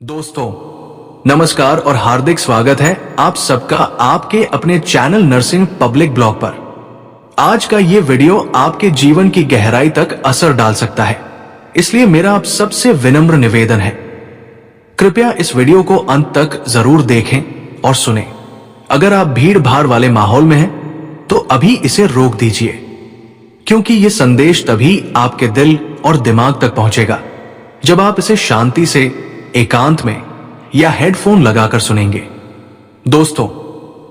दोस्तों नमस्कार और हार्दिक स्वागत है आप सबका आपके अपने चैनल नर्सिंग पब्लिक ब्लॉग पर। आज का ये वीडियो आपके जीवन की गहराई तक असर डाल सकता है, इसलिए मेरा आप सबसे विनम्र निवेदन है, कृपया इस वीडियो को अंत तक जरूर देखें और सुनें। अगर आप भीड़ भाड़ वाले माहौल में हैं तो अभी इसे रोक दीजिए, क्योंकि ये संदेश तभी आपके दिल और दिमाग तक पहुंचेगा जब आप इसे शांति से एकांत में या हेडफोन लगाकर सुनेंगे। दोस्तों,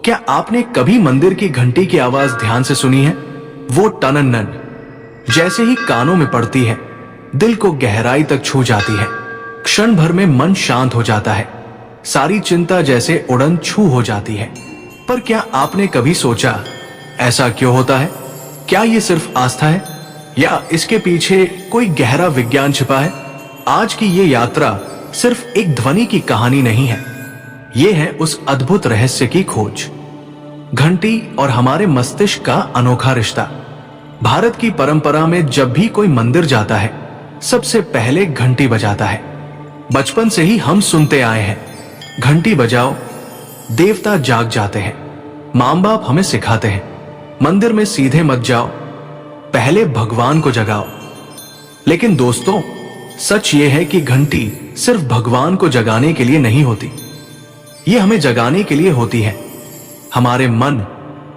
क्या आपने कभी मंदिर की घंटी की आवाज ध्यान से सुनी है? वो टनन जैसे ही कानों में पड़ती है, दिल को गहराई तक छू जाती है। क्षण भर में मन शांत हो जाता है, सारी चिंता जैसे उड़न छू हो जाती है। पर क्या आपने कभी सोचा ऐसा क्यों होता है? क्या ये सिर्फ आस्था है या इसके पीछे कोई गहरा विज्ञान छिपा है? आज की ये यात्रा सिर्फ एक ध्वनि की कहानी नहीं है, यह है उस अद्भुत रहस्य की खोज। घंटी और हमारे मस्तिष्क का अनोखा रिश्ता। भारत की परंपरा में जब भी कोई मंदिर जाता है, सबसे पहले घंटी बजाता है। बचपन से ही हम सुनते आए हैं, घंटी बजाओ देवता जाग जाते हैं। मां बाप हमें सिखाते हैं, मंदिर में सीधे मत जाओ, पहले भगवान को जगाओ। लेकिन दोस्तों, सच यह है कि घंटी सिर्फ भगवान को जगाने के लिए नहीं होती, ये हमें जगाने के लिए होती है, हमारे मन,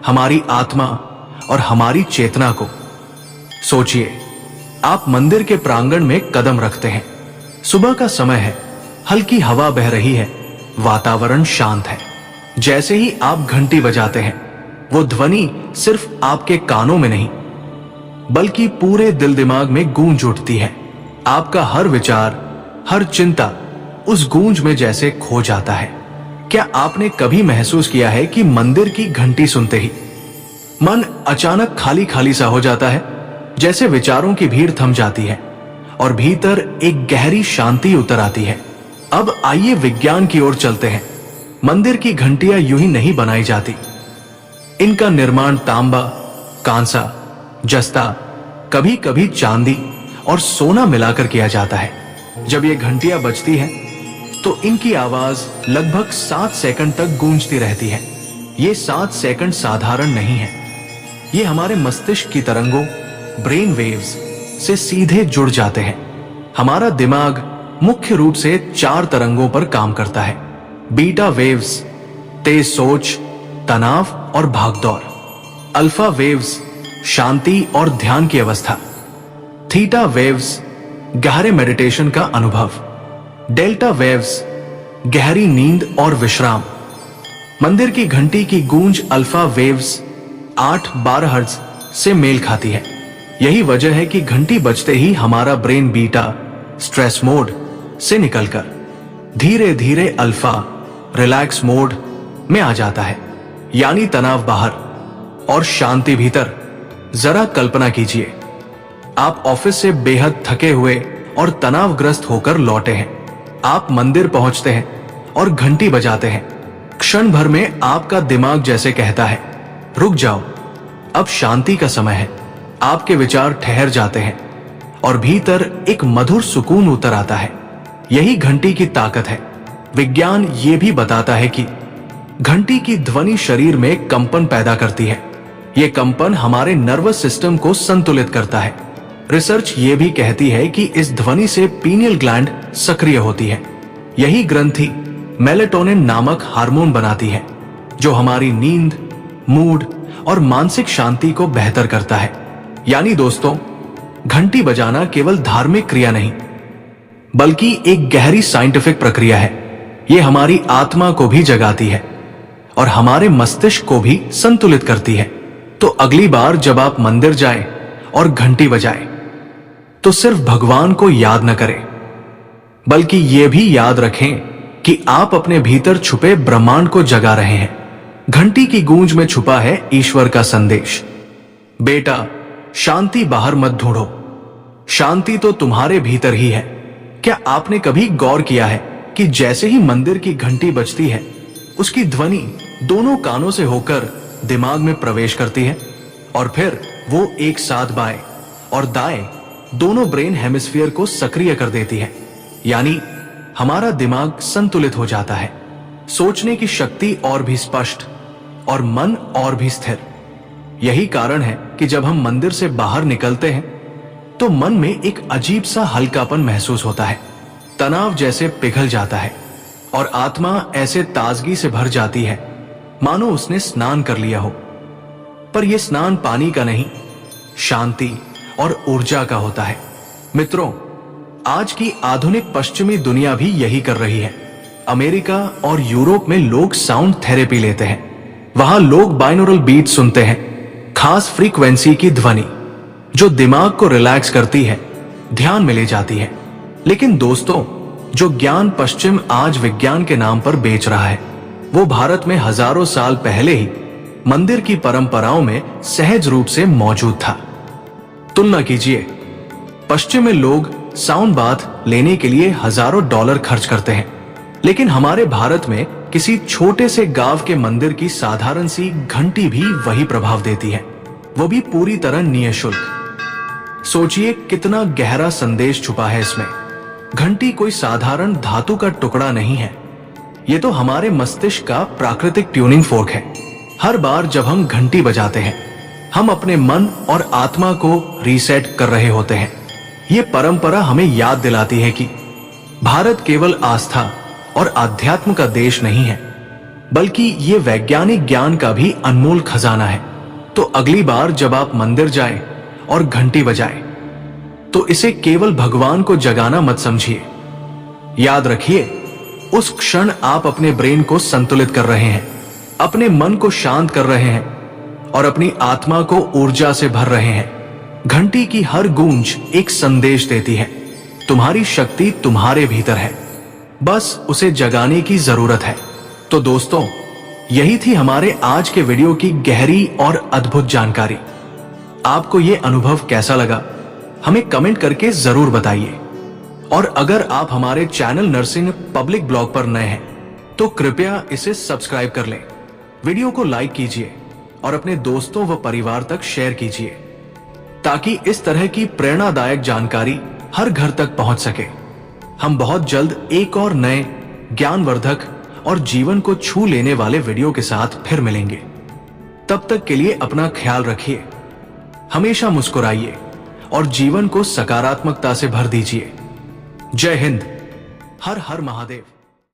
हमारी आत्मा और हमारी चेतना को। सोचिए, आप मंदिर के प्रांगण में कदम रखते हैं, सुबह का समय है, हल्की हवा बह रही है, वातावरण शांत है। जैसे ही आप घंटी बजाते हैं, वो ध्वनि सिर्फ आपके कानों में नहीं बल्कि पूरे दिल दिमाग में गूंज उठती है। आपका हर विचार, हर चिंता उस गूंज में जैसे खो जाता है। क्या आपने कभी महसूस किया है कि मंदिर की घंटी सुनते ही मन अचानक खाली खाली सा हो जाता है, जैसे विचारों की भीड़ थम जाती है और भीतर एक गहरी शांति उतर आती है। अब आइए विज्ञान की ओर चलते हैं। मंदिर की घंटियां यूं ही नहीं बनाई जाती, इनका निर्माण तांबा, कांसा, जस्ता, कभी कभी चांदी और सोना मिलाकर किया जाता है। जब ये घंटियां बजती हैं, तो इनकी आवाज लगभग 7 सेकंड तक गूंजती रहती है। ये 7 सेकंड साधारण नहीं है, ये हमारे मस्तिष्क की तरंगों, ब्रेन वेव्स से सीधे जुड़ जाते हैं। हमारा दिमाग मुख्य रूप से 4 तरंगों पर काम करता है। बीटा वेव्स तेज सोच, तनाव और भागदौड़। अल्फा वेव्स शांति और ध्यान की अवस्था। थीटा वेव्स गहरे मेडिटेशन का अनुभव। डेल्टा वेव्स गहरी नींद और विश्राम। मंदिर की घंटी की गूंज अल्फा वेव्स 8-12 हर्ट्ज से मेल खाती है। यही वजह है कि घंटी बजते ही हमारा ब्रेन बीटा स्ट्रेस मोड से निकलकर धीरे धीरे अल्फा रिलैक्स मोड में आ जाता है, यानी तनाव बाहर और शांति भीतर। जरा कल्पना कीजिए, आप ऑफिस से बेहद थके हुए और तनावग्रस्त होकर लौटे हैं। आप मंदिर पहुंचते हैं और घंटी बजाते हैं। क्षण भर में आपका दिमाग जैसे कहता है, रुक जाओ, अब शांति का समय है। आपके विचार ठहर जाते हैं और भीतर एक मधुर सुकून उतर आता है। यही घंटी की ताकत है। विज्ञान ये भी बताता है कि घंटी की ध्वनि शरीर में कंपन पैदा करती है। यह कंपन हमारे नर्वस सिस्टम को संतुलित करता है। रिसर्च ये भी कहती है कि इस ध्वनि से पीनियल ग्लैंड सक्रिय होती है। यही ग्रंथि मेलेटोनिन नामक हार्मोन बनाती है, जो हमारी नींद, मूड और मानसिक शांति को बेहतर करता है। यानी दोस्तों, घंटी बजाना केवल धार्मिक क्रिया नहीं, बल्कि एक गहरी साइंटिफिक प्रक्रिया है। यह हमारी आत्मा को भी जगाती है और हमारे मस्तिष्क को भी संतुलित करती है। तो अगली बार जब आप मंदिर जाएं और घंटी बजाएं, तो सिर्फ भगवान को याद न करें, बल्कि यह भी याद रखें कि आप अपने भीतर छुपे ब्रह्मांड को जगा रहे हैं। घंटी की गूंज में छुपा है ईश्वर का संदेश। बेटा, शांति बाहर मत ढूंढो, शांति तो तुम्हारे भीतर ही है। क्या आपने कभी गौर किया है कि जैसे ही मंदिर की घंटी बजती है, उसकी ध्वनि दोनों कानों से होकर दिमाग में प्रवेश करती है और फिर वो एक साथ बाएं और दाएं दोनों ब्रेन हेमिस्फीयर को सक्रिय कर देती है। यानी हमारा दिमाग संतुलित हो जाता है, सोचने की शक्ति और भी स्पष्ट और मन और भी स्थिर। यही कारण है कि जब हम मंदिर से बाहर निकलते हैं तो मन में एक अजीब सा हल्कापन महसूस होता है, तनाव जैसे पिघल जाता है और आत्मा ऐसे ताजगी से भर जाती है मानो उसने स्नान कर लिया हो। पर यह स्नान पानी का नहीं, शांति और ऊर्जा का होता है। मित्रों, आज की आधुनिक पश्चिमी दुनिया भी यही कर रही है। अमेरिका और यूरोप में लोग साउंड थेरेपी लेते हैं। वहां लोग बाइनोरल बीट सुनते हैं, खास फ्रीक्वेंसी की ध्वनि जो दिमाग को रिलैक्स करती है, ध्यान में ले जाती है। लेकिन दोस्तों, जो ज्ञान पश्चिम आज विज्ञान के नाम पर बेच रहा है, वो भारत में हजारों साल पहले ही मंदिर की परंपराओं में सहज रूप से मौजूद था। तुलना कीजिए, पश्चिम में लोग साउंड बाथ लेने के लिए हजारों डॉलर खर्च करते हैं, लेकिन हमारे भारत में किसी छोटे से गांव के मंदिर की साधारण सी घंटी भी वही प्रभाव देती है, वो भी पूरी तरह निःशुल्क। सोचिए कितना गहरा संदेश छुपा है इसमें। घंटी कोई साधारण धातु का टुकड़ा नहीं है, ये तो हमारे मस्तिष्क का प्राकृतिक ट्यूनिंग फोर्क है। हर बार जब हम घंटी बजाते हैं, हम अपने मन और आत्मा को रीसेट कर रहे होते हैं। ये परंपरा हमें याद दिलाती है कि भारत केवल आस्था और आध्यात्म का देश नहीं है, बल्कि ये वैज्ञानिक ज्ञान का भी अनमोल खजाना है। तो अगली बार जब आप मंदिर जाएं और घंटी बजाएं, तो इसे केवल भगवान को जगाना मत समझिए। याद रखिए, उस क्षण आप अपने ब्रेन को संतुलित कर रहे हैं, अपने मन को शांत कर रहे हैं और अपनी आत्मा को ऊर्जा से भर रहे हैं। घंटी की हर गूंज एक संदेश देती है, तुम्हारी शक्ति तुम्हारे भीतर है, बस उसे जगाने की जरूरत है। तो दोस्तों, यही थी हमारे आज के वीडियो की गहरी और अद्भुत जानकारी। आपको यह अनुभव कैसा लगा, हमें कमेंट करके जरूर बताइए। और अगर आप हमारे चैनल नर्सिंग पब्लिक ब्लॉग पर नए हैं तो कृपया इसे सब्सक्राइब कर लें, वीडियो को लाइक कीजिए और अपने दोस्तों व परिवार तक शेयर कीजिए, ताकि इस तरह की प्रेरणादायक जानकारी हर घर तक पहुंच सके। हम बहुत जल्द एक और नए ज्ञानवर्धक और जीवन को छू लेने वाले वीडियो के साथ फिर मिलेंगे। तब तक के लिए अपना ख्याल रखिए, हमेशा मुस्कुराइए और जीवन को सकारात्मकता से भर दीजिए। जय हिंद, हर हर महादेव।